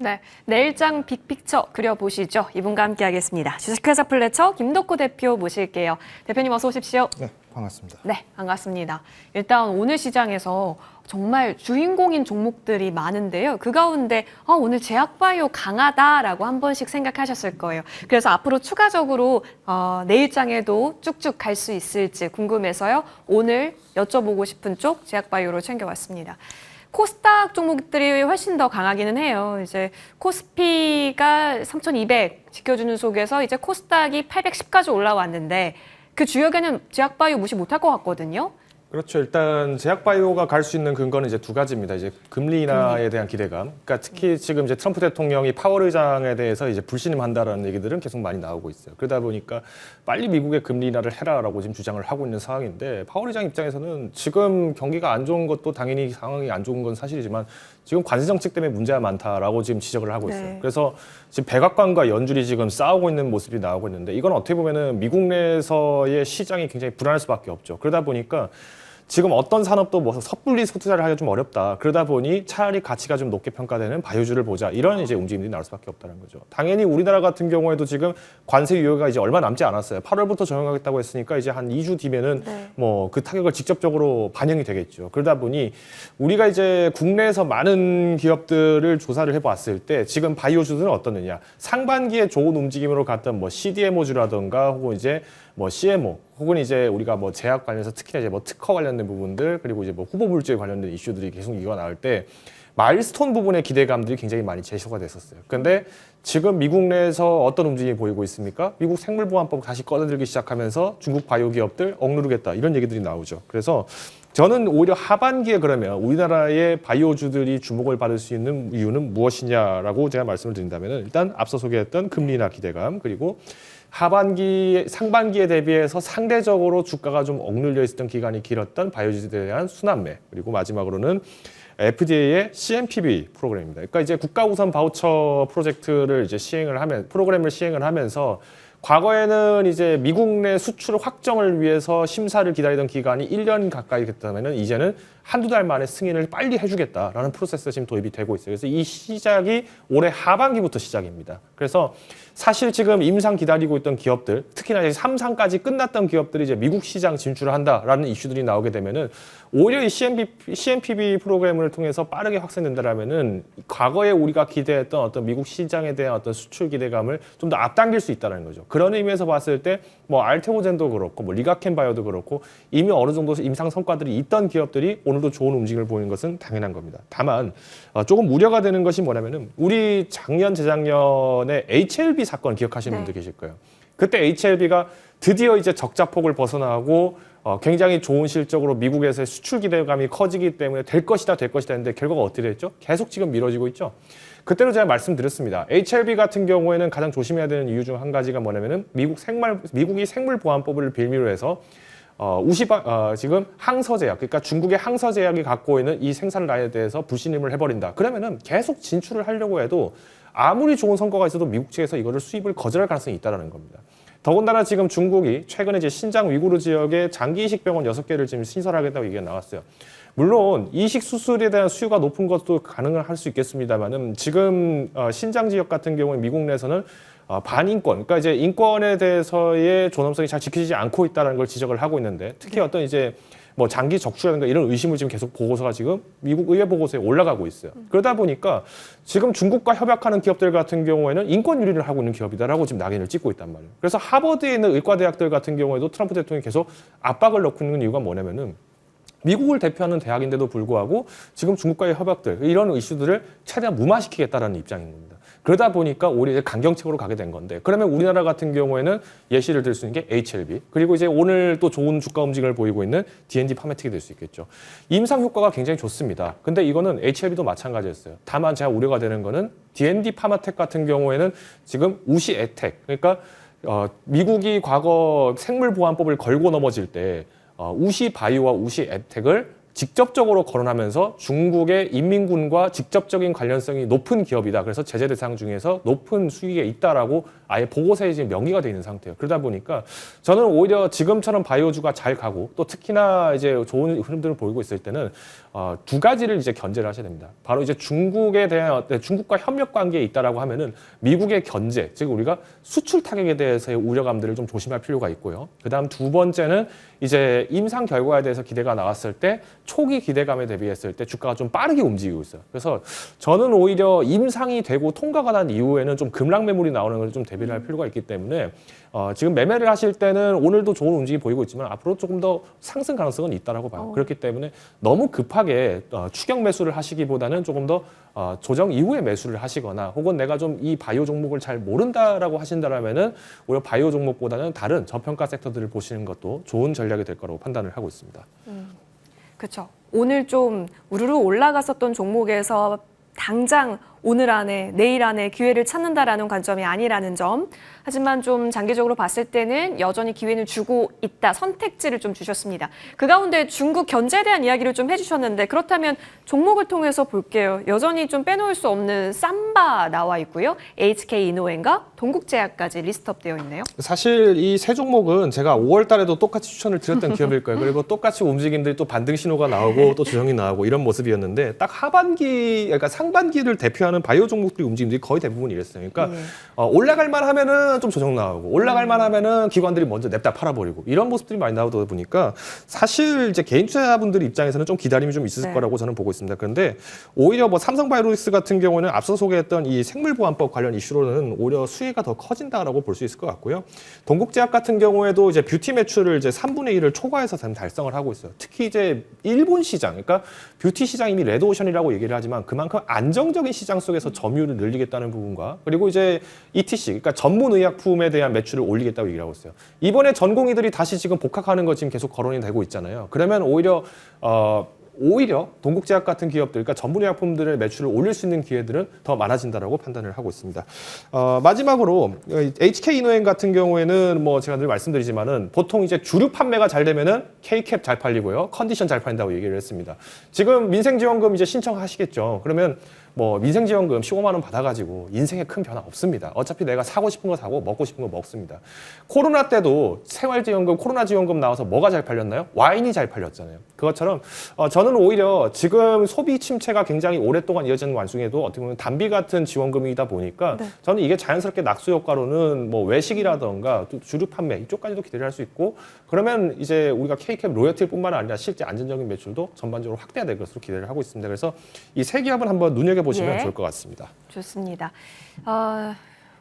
네, 내일장 빅픽처 그려보시죠. 이분과 함께하겠습니다. 주식회사 플래처 김덕호 대표 모실게요. 대표님 어서 오십시오. 네, 반갑습니다. 네, 반갑습니다. 일단 오늘 시장에서 정말 주인공인 종목들이 많은데요. 그 가운데 오늘 제약바이오 강하다라고 한 번씩 생각하셨을 거예요. 그래서 앞으로 추가적으로 내일장에도 쭉쭉 갈 수 있을지 궁금해서요. 오늘 여쭤보고 싶은 쪽 제약바이오로 챙겨왔습니다. 코스닥 종목들이 훨씬 더 강하기는 해요. 이제 코스피가 3,200 지켜주는 속에서 이제 코스닥이 810까지 올라왔는데 그 주역에는 제약바이오 무시 못할 것 같거든요. 그렇죠. 일단 제약바이오가 갈 수 있는 근거는 이제 두 가지입니다. 이제 금리 인하에 대한 기대감. 그러니까 특히 지금 이제 트럼프 대통령이 파월 의장에 대해서 이제 불신임한다라는 얘기들은 계속 많이 나오고 있어요. 그러다 보니까 빨리 미국의 금리 인하를 해라라고 지금 주장을 하고 있는 상황인데 파월 의장 입장에서는 지금 경기가 안 좋은 것도 당연히 상황이 안 좋은 건 사실이지만 지금 관세 정책 때문에 문제가 많다라고 지금 지적을 하고 있어요. 네. 그래서 지금 백악관과 연준이 지금 싸우고 있는 모습이 나오고 있는데 이건 어떻게 보면은 미국 내에서의 시장이 굉장히 불안할 수밖에 없죠. 그러다 보니까 지금 어떤 산업도 뭐 섣불리 투자를 하기가 좀 어렵다. 그러다 보니 차라리 가치가 좀 높게 평가되는 바이오주를 보자. 이런 이제 움직임들이 나올 수밖에 없다는 거죠. 당연히 우리나라 같은 경우에도 지금 관세 유예가 이제 얼마 남지 않았어요. 8월부터 적용하겠다고 했으니까 이제 한 2주 뒤면은 네. 뭐 그 타격을 직접적으로 반영이 되겠죠. 그러다 보니 우리가 이제 국내에서 많은 기업들을 조사를 해봤을 때 지금 바이오주들은 어떻느냐. 상반기에 좋은 움직임으로 갔던 뭐 CDMO주라든가 혹은 이제 뭐 CMO 혹은 이제 우리가 뭐 제약 관련해서 특히나 이제 뭐 특허 관련된 부분들 그리고 이제 뭐 후보 물질 관련된 이슈들이 계속 이거 나올 때 마일스톤 부분의 기대감들이 굉장히 많이 제시가 됐었어요. 근데 지금 미국 내에서 어떤 움직임이 보이고 있습니까? 미국 생물보안법 다시 꺼내들기 시작하면서 중국 바이오 기업들 억누르겠다 이런 얘기들이 나오죠. 그래서 저는 오히려 하반기에 그러면 우리나라의 바이오주들이 주목을 받을 수 있는 이유는 무엇이냐라고 제가 말씀을 드린다면 일단 앞서 소개했던 금리 인하 기대감 그리고 상반기에 대비해서 상대적으로 주가가 좀 억눌려 있었던 기간이 길었던 바이오주들에 대한 순환매 그리고 마지막으로는 FDA의 CMPB 프로그램입니다. 그러니까 이제 국가 우선 바우처 프로젝트를 이제 프로그램을 시행을 하면서 과거에는 이제 미국 내 수출 확정을 위해서 심사를 기다리던 기간이 1년 가까이 됐다면은 이제는 한두 달 만에 승인을 빨리 해주겠다라는 프로세스가 지금 도입이 되고 있어요. 그래서 이 시작이 올해 하반기부터 시작입니다. 그래서 사실 지금 임상 기다리고 있던 기업들, 특히나 이제 3상까지 끝났던 기업들이 이제 미국 시장 진출을 한다라는 이슈들이 나오게 되면은 오히려 이 CMPB 프로그램을 통해서 빠르게 확산된다라면은 과거에 우리가 기대했던 어떤 미국 시장에 대한 어떤 수출 기대감을 좀 더 앞당길 수 있다는 거죠. 그런 의미에서 봤을 때 뭐 알테오젠도 그렇고 뭐 리가켄바이오도 그렇고 이미 어느 정도 임상 성과들이 있던 기업들이 오늘도 좋은 움직임을 보이는 것은 당연한 겁니다. 다만 조금 우려가 되는 것이 뭐냐면은 우리 작년 재작년에 HLB 사건 기억하시는 분들 계실 거예요. 그때 HLB가 드디어 이제 적자폭을 벗어나고 굉장히 좋은 실적으로 미국에서의 수출 기대감이 커지기 때문에 될 것이다 했는데 결과가 어떻게 됐죠? 계속 지금 미뤄지고 있죠. 그때도 제가 말씀드렸습니다. HLB 같은 경우에는 가장 조심해야 되는 이유 중 한 가지가 뭐냐면은 미국이 생물보안법을 빌미로 해서 지금 항서제약, 그러니까 중국의 항서제약이 갖고 있는 이 생산 라인에 대해서 불신임을 해버린다. 그러면은 계속 진출을 하려고 해도 아무리 좋은 성과가 있어도 미국 측에서 이거를 수입을 거절할 가능성이 있다는 겁니다. 더군다나 지금 중국이 최근에 이제 신장 위구르 지역에 장기 이식 병원 6개를 지금 신설하겠다고 얘기가 나왔어요. 물론 이식 수술에 대한 수요가 높은 것도 가능을 할 수 있겠습니다만은 지금 신장 지역 같은 경우에 미국 내에서는 반인권, 그러니까 이제 인권에 대해서의 존엄성이 잘 지켜지지 않고 있다는 걸 지적을 하고 있는데 특히 어떤 이제 뭐 장기 적출이라든가 이런 의심을 지금 계속 보고서가 지금 미국 의회 보고서에 올라가고 있어요. 그러다 보니까 지금 중국과 협약하는 기업들 같은 경우에는 인권 유린을 하고 있는 기업이다라고 지금 낙인을 찍고 있단 말이에요. 그래서 하버드에 있는 의과대학들 같은 경우에도 트럼프 대통령이 계속 압박을 넣고 있는 이유가 뭐냐면은 미국을 대표하는 대학인데도 불구하고 지금 중국과의 협약들 이런 이슈들을 최대한 무마시키겠다라는 입장인 겁니다. 그러다 보니까 오히려 이제 강경책으로 가게 된 건데 그러면 우리나라 같은 경우에는 예시를 들 수 있는 게 HLB 그리고 이제 오늘 또 좋은 주가 움직임을 보이고 있는 D&D 파메틱이 될 수 있겠죠. 임상 효과가 굉장히 좋습니다. 근데 이거는 HLB도 마찬가지였어요. 다만 제가 우려가 되는 거는 D&D 파마텍 같은 경우에는 지금 우시 에텍 그러니까 미국이 과거 생물보안법을 걸고 넘어질 때 우시 바이오와 우시 에텍을 직접적으로 거론하면서 중국의 인민군과 직접적인 관련성이 높은 기업이다. 그래서 제재 대상 중에서 높은 수익에 있다라고 아예 보고서에 지금 명기가 돼 있는 상태예요. 그러다 보니까 저는 오히려 지금처럼 바이오주가 잘 가고 또 특히나 이제 좋은 흐름들을 보이고 있을 때는 두 가지를 이제 견제를 하셔야 됩니다. 바로 이제 중국에 대한 중국과 협력 관계에 있다라고 하면은 미국의 견제, 즉 우리가 수출 타격에 대해서의 우려감들을 좀 조심할 필요가 있고요. 그다음 두 번째는 이제 임상 결과에 대해서 기대가 나왔을 때 초기 기대감에 대비했을 때 주가가 좀 빠르게 움직이고 있어요. 그래서 저는 오히려 임상이 되고 통과가 난 이후에는 좀 급락 매물이 나오는 걸 좀 대비를 할 필요가 있기 때문에 지금 매매를 하실 때는 오늘도 좋은 움직임이 보이고 있지만 앞으로 조금 더 상승 가능성은 있다라고 봐요. 그렇기 때문에 너무 급하게 추격 매수를 하시기보다는 조금 더 조정 이후에 매수를 하시거나 혹은 내가 좀 이 바이오 종목을 잘 모른다라고 하신다라면은 오히려 바이오 종목보다는 다른 저평가 섹터들을 보시는 것도 좋은 전략이 될 거라고 판단을 하고 있습니다. 그렇죠. 오늘 좀 우르르 올라갔었던 종목에서 당장 오늘 안에, 내일 안에 기회를 찾는다라는 관점이 아니라는 점. 하지만 좀 장기적으로 봤을 때는 여전히 기회는 주고 있다. 선택지를 좀 주셨습니다. 그 가운데 중국 견제에 대한 이야기를 좀 해주셨는데 그렇다면 종목을 통해서 볼게요. 여전히 좀 빼놓을 수 없는 삼바 나와 있고요. HK 이노엔과 동국제약까지 리스트업 되어 있네요. 사실 이 세 종목은 제가 5월 달에도 똑같이 추천을 드렸던 기업일 거예요. 그리고 똑같이 움직임들이 또 반등 신호가 나오고 또 조정이 나오고 이런 모습이었는데 딱 하반기, 그러니까 상반기를 대표하는 바이오 종목들의 움직임들이 거의 대부분 이랬어요. 그러니까 올라갈 만 하면은 좀 조정 나오고 올라갈 만 하면은 기관들이 먼저 냅다 팔아버리고 이런 모습들이 많이 나오다 보니까 사실 이제 개인 투자자분들 입장에서는 좀 기다림이 좀 있을 거라고 저는 보고 있습니다. 그런데 오히려 뭐 삼성바이오로직스 같은 경우는 앞서 소개했던 이 생물보안법 관련 이슈로는 오히려 수혜가 더 커진다라고 볼 수 있을 것 같고요. 동국제약 같은 경우에도 이제 뷰티 매출을 이제 3분의 1을 초과해서 달성을 하고 있어요. 특히 이제 일본 시장, 그러니까 뷰티 시장 이미 레드오션이라고 얘기를 하지만 그만큼 안정적인 시장 속에서 점유율을 늘리겠다는 부분과 그리고 이제 ETC, 그러니까 전문 의약품에 대한 매출을 올리겠다고 얘기를 하고 있어요. 이번에 전공의들이 다시 지금 복학하는 거 지금 계속 거론이 되고 있잖아요. 그러면 오히려 동국제약 같은 기업들, 그러니까 전문 의약품들의 매출을 올릴 수 있는 기회들은 더 많아진다라고 판단을 하고 있습니다. 마지막으로 HK 이노엔같은 경우에는 뭐 제가 늘 말씀드리지만은 보통 이제 주류 판매가 잘 되면은 K캡 잘 팔리고요, 컨디션 잘 팔린다고 얘기를 했습니다. 지금 민생지원금 이제 신청하시겠죠. 그러면 뭐 민생지원금 15만 원 받아가지고 인생에 큰 변화 없습니다. 어차피 내가 사고 싶은 거 사고 먹고 싶은 거 먹습니다. 코로나 때도 생활지원금, 코로나지원금 나와서 뭐가 잘 팔렸나요? 와인이 잘 팔렸잖아요. 그것처럼 저는 오히려 지금 소비 침체가 굉장히 오랫동안 이어지는 와중에도 어떻게 보면 단비 같은 지원금이다 보니까 저는 이게 자연스럽게 낙수 효과로는 뭐 외식이라던가 또 주류 판매 이쪽까지도 기대를 할 수 있고 그러면 이제 우리가 K캡 로열티뿐만 아니라 실제 안정적인 매출도 전반적으로 확대될 것으로 기대를 하고 있습니다. 그래서 이 세 기업은 한번 눈여겨보시면 좋을 것 같습니다. 좋습니다.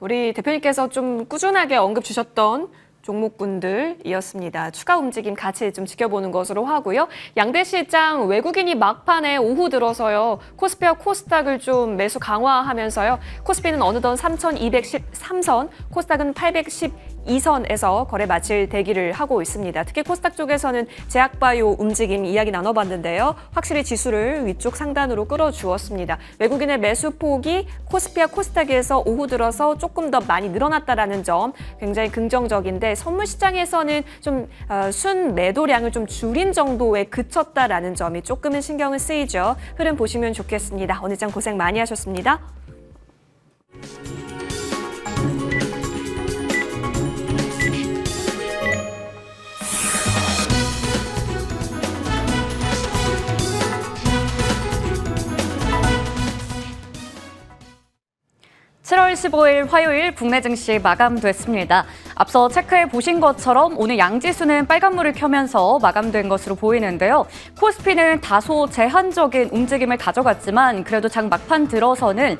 우리 대표님께서 좀 꾸준하게 언급 주셨던 종목군들이었습니다. 추가 움직임 같이 좀 지켜보는 것으로 하고요. 양대 시장 외국인이 막판에 오후 들어서요. 코스피와 코스닥을 좀 매수 강화하면서요. 코스피는 어느덧 3,213선, 코스닥은 812선에서 거래 마칠 대기를 하고 있습니다. 특히 코스닥 쪽에서는 제약바이오 움직임 이야기 나눠봤는데요. 확실히 지수를 위쪽 상단으로 끌어주었습니다. 외국인의 매수폭이 코스피와 코스닥에서 오후 들어서 조금 더 많이 늘어났다라는 점 굉장히 긍정적인데 선물 시장에서는 좀 순 매도량을 좀 줄인 정도에 그쳤다라는 점이 조금은 신경을 쓰이죠. 흐름 보시면 좋겠습니다. 오늘 장 고생 많이 하셨습니다. (7월 15일) 화요일 국내 증시 마감됐습니다. 앞서 체크해 보신 것처럼 오늘 양지수는 빨간불을 켜면서 마감된 것으로 보이는데요. 코스피는 다소 제한적인 움직임을 가져갔지만 그래도 장 막판 들어서는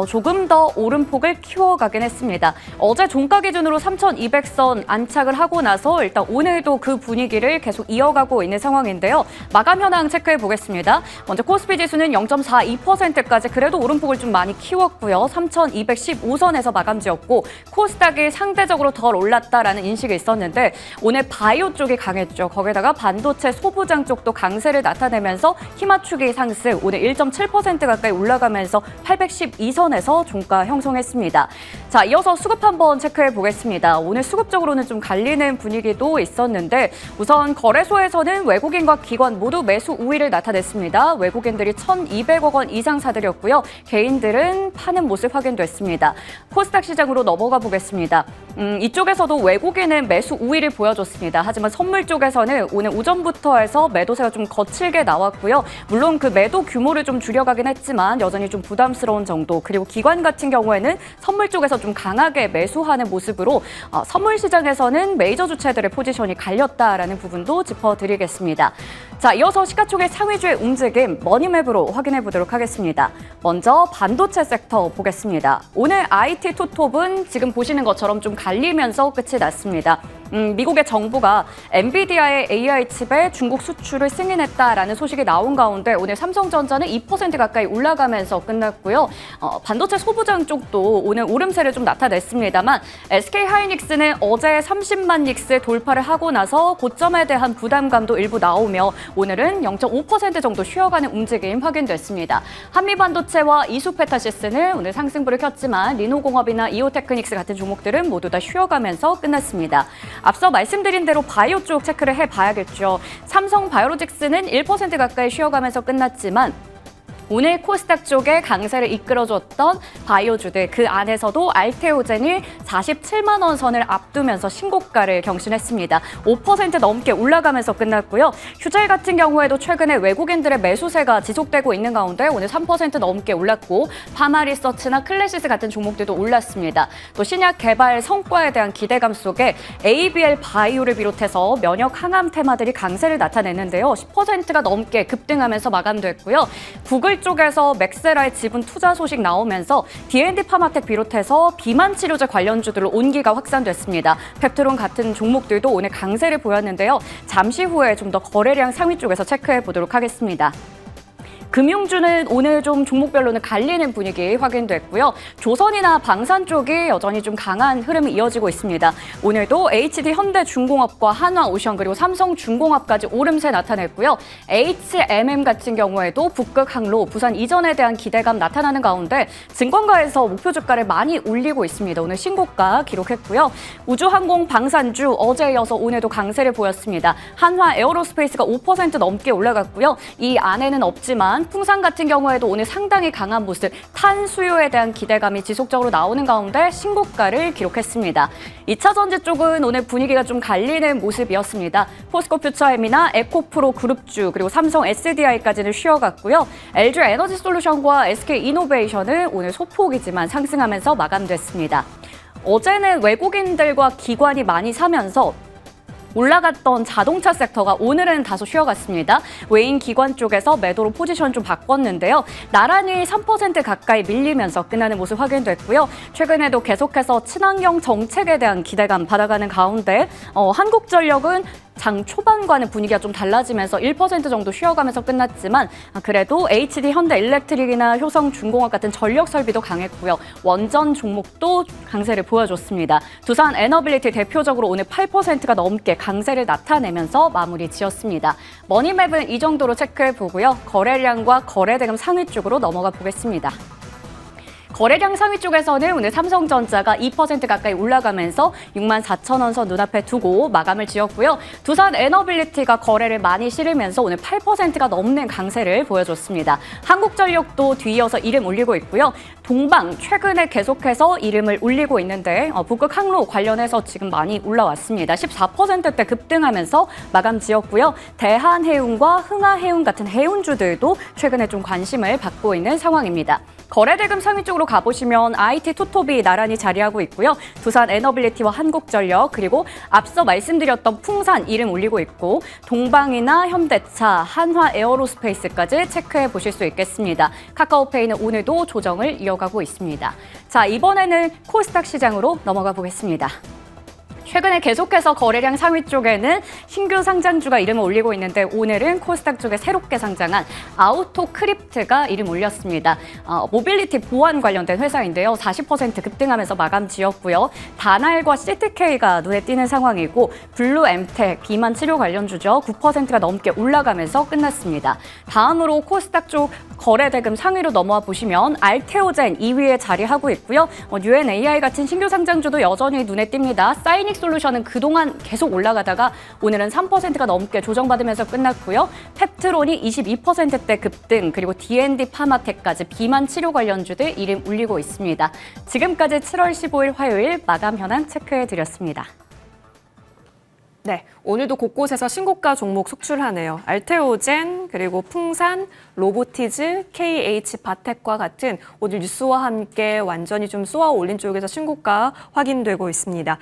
조금 더 오름폭을 키워가긴 했습니다. 어제 종가 기준으로 3,200선 안착을 하고 나서 일단 오늘도 그 분위기를 계속 이어가고 있는 상황인데요. 마감 현황 체크해 보겠습니다. 먼저 코스피 지수는 0.42%까지 그래도 오름폭을 좀 많이 키웠고요. 3,215선에서 마감지었고 코스닥이 상대적으로 덜 올랐다라는 인식이 있었는데 오늘 바이오 쪽이 강했죠. 거기다가 반도체 소부장 쪽도 강세를 나타내면서 희망축이 상승, 오늘 1.7% 가까이 올라가면서 812선에서 종가 형성했습니다. 자, 이어서 수급 한번 체크해 보겠습니다. 오늘 수급적으로는 좀 갈리는 분위기도 있었는데 우선 거래소에서는 외국인과 기관 모두 매수 우위를 나타냈습니다. 외국인들이 1,200억 원 이상 사들였고요. 개인들은 파는 모습 확인됐습니다. 코스닥 시장으로 넘어가 보겠습니다. 이쪽에서도 외국인은 매수 우위를 보여줬습니다. 하지만 선물 쪽에서는 오늘 오전부터 해서 매도세가 좀 거칠게 나왔고요. 물론 그 매도 규모를 좀 줄여가긴 했지만 여전히 좀 부담스러운 정도. 그리고 기관 같은 경우에는 선물 쪽에서 좀 강하게 매수하는 모습으로 선물 시장에서는 메이저 주체들의 포지션이 갈렸다라는 부분도 짚어드리겠습니다. 자, 이어서 시가총액 상위주의 움직임 머니맵으로 확인해 보도록 하겠습니다. 먼저 반도체 섹터 보겠습니다. 오늘 IT 투톱은 지금 보시는 것처럼 좀 갈리면서 끝이 났습니다. 미국의 정부가 엔비디아의 AI 칩에 중국 수출을 승인했다라는 소식이 나온 가운데 오늘 삼성전자는 2% 가까이 올라가면서 끝났고요. 반도체 소부장 쪽도 오늘 오름세를 좀 나타냈습니다만 SK하이닉스는 어제 30만 닉스 돌파를 하고 나서 고점에 대한 부담감도 일부 나오며 오늘은 0.5% 정도 쉬어가는 움직임 확인됐습니다. 한미반도체와 이수페타시스는 오늘 상승불을 켰지만 리노공업이나 이오테크닉스 같은 종목들은 모두 다 쉬어가면서 끝났습니다. 앞서 말씀드린 대로 바이오 쪽 체크를 해봐야겠죠. 삼성 바이오로직스는 1% 가까이 쉬어가면서 끝났지만 오늘 코스닥 쪽에 강세를 이끌어줬던 바이오주들 그 안에서도 알테오젠이 47만 원 선을 앞두면서 신고가를 경신했습니다. 5% 넘게 올라가면서 끝났고요. 휴젤 같은 경우에도 최근에 외국인들의 매수세가 지속되고 있는 가운데 오늘 3% 넘게 올랐고 파마리서치나 클래시스 같은 종목들도 올랐습니다. 또 신약 개발 성과에 대한 기대감 속에 ABL 바이오를 비롯해서 면역 항암 테마들이 강세를 나타냈는데요. 10%가 넘게 급등하면서 마감됐고요. 구글 쪽에서 맥세라의 지분 투자 소식 나오면서 D&D 파마텍 비롯해서 비만 치료제 관련주들로 온기가 확산됐습니다. 펩트론 같은 종목들도 오늘 강세를 보였는데요. 잠시 후에 좀 더 거래량 상위 쪽에서 체크해 보도록 하겠습니다. 금융주는 오늘 좀 종목별로는 갈리는 분위기 확인됐고요. 조선이나 방산 쪽이 여전히 좀 강한 흐름이 이어지고 있습니다. 오늘도 HD 현대중공업과 한화오션 그리고 삼성중공업까지 오름세 나타냈고요. HMM 같은 경우에도 북극항로, 부산 이전에 대한 기대감 나타나는 가운데 증권가에서 목표 주가를 많이 올리고 있습니다. 오늘 신고가 기록했고요. 우주항공 방산주 어제에 이어서 오늘도 강세를 보였습니다. 한화 에어로스페이스가 5% 넘게 올라갔고요. 이 안에는 없지만 풍산 같은 경우에도 오늘 상당히 강한 모습, 탄수요에 대한 기대감이 지속적으로 나오는 가운데 신고가를 기록했습니다. 2차 전지 쪽은 오늘 분위기가 좀 갈리는 모습이었습니다. 포스코 퓨처엠이나 에코프로 그룹주 그리고 삼성 SDI까지는 쉬어갔고요. LG 에너지 솔루션과 SK 이노베이션은 오늘 소폭이지만 상승하면서 마감됐습니다. 어제는 외국인들과 기관이 많이 사면서 올라갔던 자동차 섹터가 오늘은 다소 쉬어갔습니다. 외인 기관 쪽에서 매도로 포지션 좀 바꿨는데요. 나란히 3% 가까이 밀리면서 끝나는 모습 확인됐고요. 최근에도 계속해서 친환경 정책에 대한 기대감 받아가는 가운데 한국전력은 장 초반과는 분위기가 좀 달라지면서 1% 정도 쉬어가면서 끝났지만 그래도 HD 현대일렉트릭이나 효성중공업 같은 전력 설비도 강했고요. 원전 종목도 강세를 보여줬습니다. 두산 에너빌리티 대표적으로 오늘 8%가 넘게 강세를 나타내면서 마무리 지었습니다. 머니맵은 이 정도로 체크해보고요. 거래량과 거래대금 상위 쪽으로 넘어가 보겠습니다. 거래량 상위 쪽에서는 오늘 삼성전자가 2% 가까이 올라가면서 64,000원 선 눈앞에 두고 마감을 지었고요. 두산 에너빌리티가 거래를 많이 실으면서 오늘 8%가 넘는 강세를 보여줬습니다. 한국전력도 뒤이어서 이름 올리고 있고요. 동방 최근에 계속해서 이름을 올리고 있는데 북극항로 관련해서 지금 많이 올라왔습니다. 14%대 급등하면서 마감 지었고요. 대한해운과 흥하해운 같은 해운주들도 최근에 좀 관심을 받고 있는 상황입니다. 거래대금 상위 쪽으로 가보시면 IT 투톱이 나란히 자리하고 있고요. 두산 에너빌리티와 한국전력 그리고 앞서 말씀드렸던 풍산 이름 올리고 있고 동방이나 현대차, 한화 에어로스페이스까지 체크해 보실 수 있겠습니다. 카카오페이는 오늘도 조정을 이어가고 있습니다. 자, 이번에는 코스닥 시장으로 넘어가 보겠습니다. 최근에 계속해서 거래량 상위 쪽에는 신규 상장주가 이름을 올리고 있는데 오늘은 코스닥 쪽에 새롭게 상장한 아우토크립트가 이름 올렸습니다. 모빌리티 보안 관련된 회사인데요. 40% 급등하면서 마감 지었고요. 다날과 시트K가 눈에 띄는 상황이고 블루엠텍 비만 치료 관련주죠. 9%가 넘게 올라가면서 끝났습니다. 다음으로 코스닥 쪽 거래 대금 상위로 넘어와 보시면 알테오젠 2위에 자리하고 있고요. UNAI 같은 신규 상장주도 여전히 눈에 띕니다. 사이닉 솔루션은 그동안 계속 올라가다가 오늘은 3%가 넘게 조정받으면서 끝났고요. 펩트론이 22%대 급등, 그리고 D&D 파마텍까지 비만 치료 관련주들 이름 울리고 있습니다. 지금까지 7월 15일 화요일 마감 현황 체크해드렸습니다. 네, 오늘도 곳곳에서 신고가 종목 속출하네요. 알테오젠, 그리고 풍산, 로보티즈, KH바텍과 같은 오늘 뉴스와 함께 완전히 좀 쏘아 올린 쪽에서 신고가 확인되고 있습니다.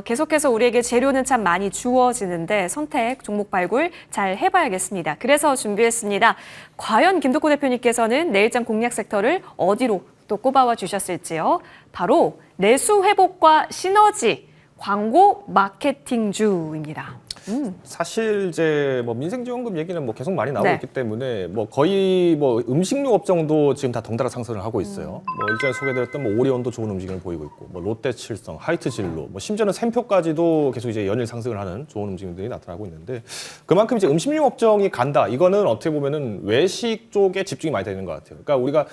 계속해서 우리에게 재료는 참 많이 주어지는데 선택, 종목 발굴 잘 해봐야겠습니다. 그래서 준비했습니다. 과연 김덕호 대표님께서는 내일장 공략 섹터를 어디로 또 꼽아와 주셨을지요? 바로 내수 회복과 시너지, 광고 마케팅주입니다. 사실 이제 뭐 민생지원금 얘기는 뭐 계속 많이 나오고 네. 있기 때문에 뭐 거의 뭐 음식료 업종도 지금 다 덩달아 상승을 하고 있어요. 뭐 일전에 소개드렸던 뭐 오리온도 좋은 움직임을 보이고 있고, 뭐 롯데칠성, 하이트진로, 뭐 심지어는 샘표까지도 계속 이제 연일 상승을 하는 좋은 움직임들이 나타나고 있는데, 그만큼 이제 음식료 업종이 간다. 이거는 어떻게 보면은 외식 쪽에 집중이 많이 되는 것 같아요. 그러니까 우리가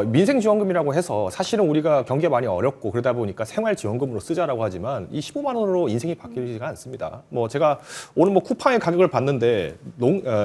민생지원금이라고 해서 사실은 우리가 경기가 많이 어렵고 그러다 보니까 생활지원금으로 쓰자라고 하지만 이 15만 원으로 인생이 바뀌지가 않습니다. 뭐 제가 오늘 뭐 쿠팡의 가격을 봤는데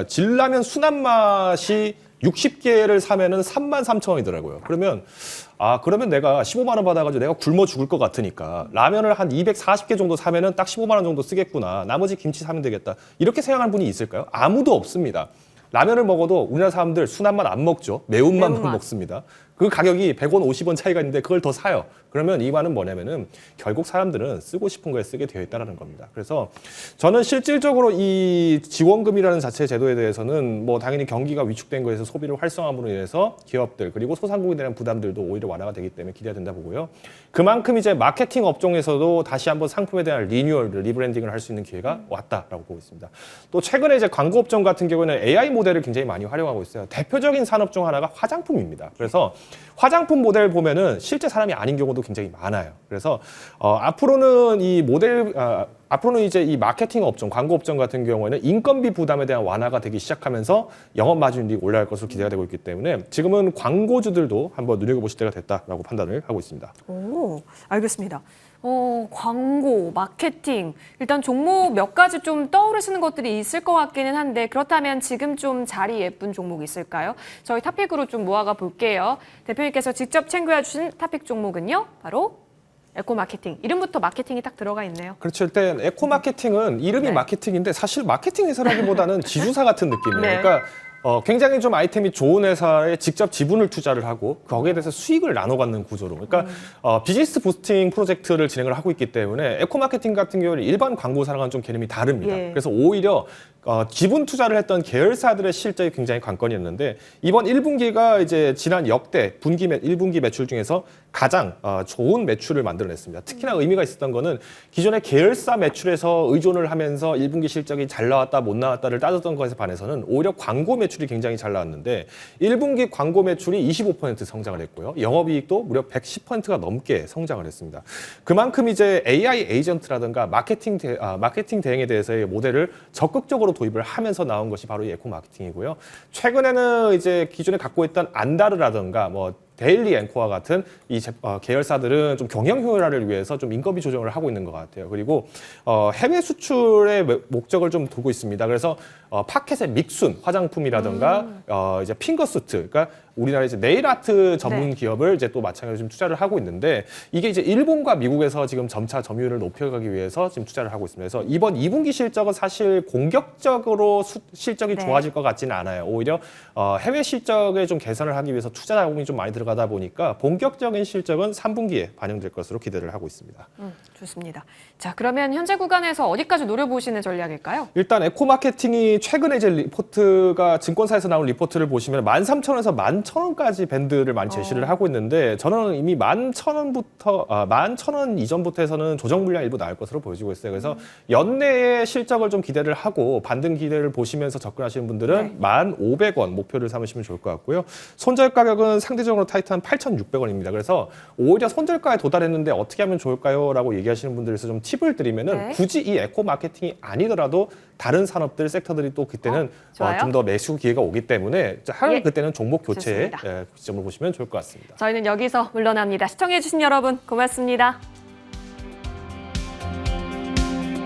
진라면 순한 맛이 60개를 사면은 33,000원이더라고요. 그러면 내가 15만 원 받아가지고 내가 굶어 죽을 것 같으니까 라면을 한 240개 정도 사면은 딱 15만 원 정도 쓰겠구나. 나머지 김치 사면 되겠다. 이렇게 생각하는 분이 있을까요? 아무도 없습니다. 라면을 먹어도 우리나라 사람들 순한 맛 안 먹죠. 매운맛만 먹습니다. 그 가격이 100원, 50원 차이가 있는데 그걸 더 사요. 그러면 이 말은 뭐냐면은 결국 사람들은 쓰고 싶은 거에 쓰게 되어 있다는 겁니다. 그래서 저는 실질적으로 이 지원금이라는 자체 제도에 대해서는 뭐 당연히 경기가 위축된 거에서 소비를 활성화함으로 인해서 기업들 그리고 소상공인에 대한 부담들도 오히려 완화가 되기 때문에 기대가 된다 보고요. 그만큼 이제 마케팅 업종에서도 다시 한번 상품에 대한 리뉴얼, 리브랜딩을 할 수 있는 기회가 왔다라고 보고 있습니다. 또 최근에 이제 광고 업종 같은 경우에는 AI 모델을 굉장히 많이 활용하고 있어요. 대표적인 산업 중 하나가 화장품입니다. 그래서 화장품 모델 보면은 실제 사람이 아닌 경우도 굉장히 많아요. 그래서 앞으로는 이제 이 마케팅 업종, 광고 업종 같은 경우에는 인건비 부담에 대한 완화가 되기 시작하면서 영업 마진이 올라갈 것으로 기대가 되고 있기 때문에 지금은 광고주들도 한번 눈여겨보실 때가 됐다라고 판단을 하고 있습니다. 오, 알겠습니다. 광고, 마케팅, 일단 종목 몇 가지 좀 떠오르시는 것들이 있을 것 같기는 한데 그렇다면 지금 좀 자리 예쁜 종목 있을까요? 저희 탑픽으로 좀 모아가 볼게요. 대표님께서 직접 챙겨주신 탑픽 종목은요, 바로 에코마케팅. 이름부터 마케팅이 딱 들어가 있네요. 그렇죠. 일단 에코마케팅은 이름이 네. 마케팅인데 사실 마케팅 회사라기보다는 지주사 같은 느낌이에요. 네. 그러니까 굉장히 좀 아이템이 좋은 회사에 직접 지분을 투자를 하고 거기에 대해서 수익을 나눠 갖는 구조로. 그러니까 비즈니스 부스팅 프로젝트를 진행을 하고 있기 때문에 에코마케팅 같은 경우는 일반 광고사랑은 좀 개념이 다릅니다. 예. 그래서 오히려 지분 투자를 했던 계열사들의 실적이 굉장히 관건이었는데 이번 1분기가 이제 지난 역대 1분기 매출 중에서 가장 좋은 매출을 만들어냈습니다. 특히나 의미가 있었던 거는 기존의 계열사 매출에서 의존을 하면서 1분기 실적이 잘 나왔다 못 나왔다를 따졌던 것에 반해서는 오히려 광고 매출이 굉장히 잘 나왔는데 1분기 광고 매출이 25% 성장을 했고요. 영업이익도 무려 110%가 넘게 성장을 했습니다. 그만큼 이제 AI 에이전트라든가 마케팅 대행에 대해서의 모델을 적극적으로 도입을 하면서 나온 것이 바로 이 에코 마케팅이고요. 최근에는 이제 기존에 갖고 있던 안다르라든가 뭐 데일리 앵커와 같은 이 계열사들은 좀 경영 효율화를 위해서 좀 인건비 조정을 하고 있는 것 같아요. 그리고 해외 수출의 목적을 좀 두고 있습니다. 그래서 파켓의 믹순 화장품이라든가 이제 핑거수트, 그러니까 우리나라 이제 네일 아트 전문 네. 기업을 이제 또 마찬가지로 좀 투자를 하고 있는데 이게 이제 일본과 미국에서 지금 점차 점유율을 높여가기 위해서 지금 투자를 하고 있습니다. 그래서 이번 2분기 실적은 사실 공격적으로 실적이 네. 좋아질 것 같지는 않아요. 오히려 해외 실적을 좀 개선을 하기 위해서 투자 자금이 좀 많이 들어가다 보니까 본격적인 실적은 3분기에 반영될 것으로 기대를 하고 있습니다. 좋습니다. 자, 그러면 현재 구간에서 어디까지 노려보시는 전략일까요? 일단 에코마케팅이 최근에 이제 리포트가 증권사에서 나온 리포트를 보시면 13,000원에서 11,000원까지 밴드를 많이 제시를 하고 있는데 저는 이미 11,000원 이전부터 해서는 조정 물량 일부 나올 것으로 보여지고 있어요. 그래서 연내에 실적을 좀 기대를 하고 반등 기대를 보시면서 접근하시는 분들은 1,500원 목표를 삼으시면 좋을 것 같고요. 손절 가격은 상대적으로 타이트한 8,600원입니다. 그래서 오히려 손절가에 도달했는데 어떻게 하면 좋을까요? 라고 얘기하시는 분들에서 좀 팁을 드리면은 굳이 이 에코 마케팅이 아니더라도 다른 산업들, 섹터들이 또 그때는 좋아요. 좀 더 매수 기회가 오기 때문에 하루 그때는 종목 교체의 좋습니다. 시점을 보시면 좋을 것 같습니다. 저희는 여기서 물러납니다. 시청해주신 여러분 고맙습니다.